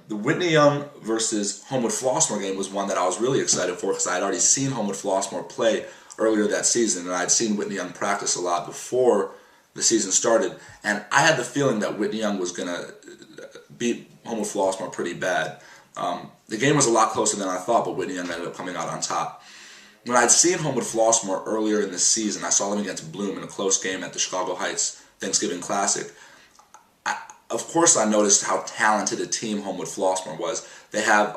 The Whitney Young versus Homewood-Flossmoor game was one that I was really excited for because I had already seen Homewood-Flossmoor play earlier that season, and I'd seen Whitney Young practice a lot before the season started, and I had the feeling that Whitney Young was going to beat Homewood-Flossmoor pretty bad. The game was a lot closer than I thought, but Whitney Young ended up coming out on top. When I'd seen Homewood-Flossmoor earlier in the season, I saw them against Bloom in a close game at the Chicago Heights Thanksgiving Classic. Of course, I noticed how talented a team Homewood-Flossmoor was. They have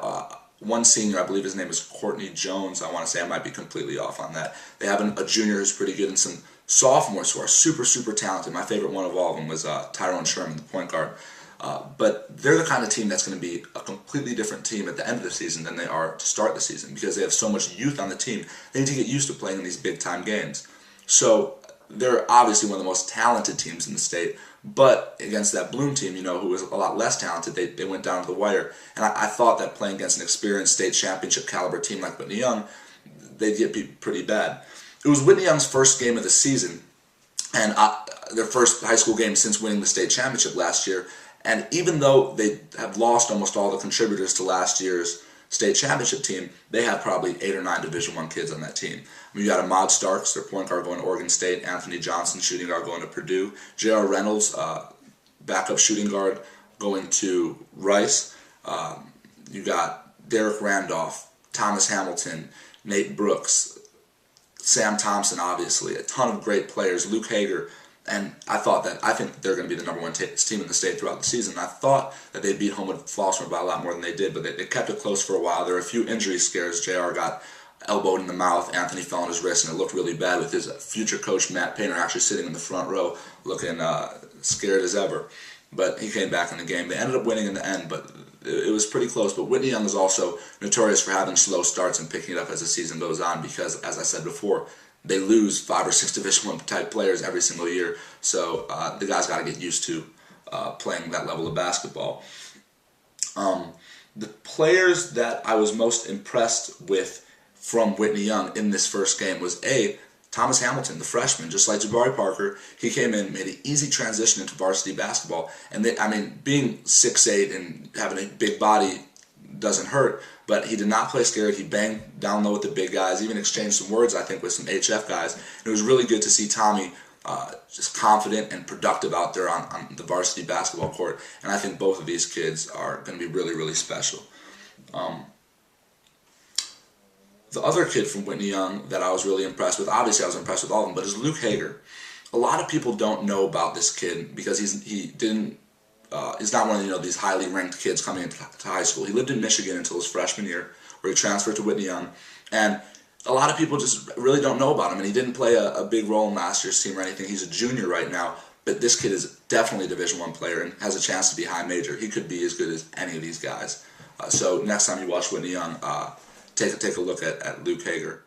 one senior, I believe his name is Courtney Jones. I want to say, I might be completely off on that. They have a junior who's pretty good and some sophomores who are super, super talented. My favorite one of all of them was Tyrone Sherman, the point guard. But they're the kind of team that's going to be a completely different team at the end of the season than they are to start the season because they have so much youth on the team. They need to get used to playing in these big-time games. So they're obviously one of the most talented teams in the state, but against that Bloom team, who was a lot less talented, they went down to the wire. And I thought that playing against an experienced state championship caliber team like Whitney Young, they'd get beat pretty bad. It was Whitney Young's first game of the season, and their first high school game since winning the state championship last year. And even though they have lost almost all the contributors to last year's state championship team, they have probably 8 or 9 Division I kids on that team. You got Ahmad Starks, their point guard, going to Oregon State. Anthony Johnson, shooting guard, going to Purdue. J.R. Reynolds, backup shooting guard, going to Rice. You got Derek Randolph, Thomas Hamilton, Nate Brooks, Sam Thompson, obviously. A ton of great players. Luke Hager. And I think they're going to be the number one team in the state throughout the season. I thought that they'd beat Homewood-Flossmoor by a lot more than they did, but they kept it close for a while. There were a few injury scares. JR got elbowed in the mouth, Anthony fell on his wrist, and it looked really bad with his future coach, Matt Painter, actually sitting in the front row looking scared as ever. But he came back in the game. They ended up winning in the end, but it was pretty close. But Whitney Young is also notorious for having slow starts and picking it up as the season goes on because, as I said before, they lose 5 or 6 Division I type players every single year. So the guys got to get used to playing that level of basketball. The players that I was most impressed with from Whitney Young in this first game was Thomas Hamilton, the freshman. Just like Jabari Parker, he came in, made an easy transition into varsity basketball. And being 6'8" and having a big body doesn't hurt, but he did not play scared. He banged down low with the big guys, even exchanged some words, I think, with some HF guys. And it was really good to see Tommy just confident and productive out there on the varsity basketball court. And I think both of these kids are going to be really, really special. The other kid from Whitney Young that I was really impressed with, obviously I was impressed with all of them, but is Luke Hager. A lot of people don't know about this kid because he's not one of these highly ranked kids coming into high school. He lived in Michigan until his freshman year, where he transferred to Whitney Young, and a lot of people just really don't know about him. And he didn't play a big role in last year's team or anything. He's a junior right now, but this kid is definitely a Division I player and has a chance to be high major. He could be as good as any of these guys. So next time you watch Whitney Young, take a look at Luke Hager.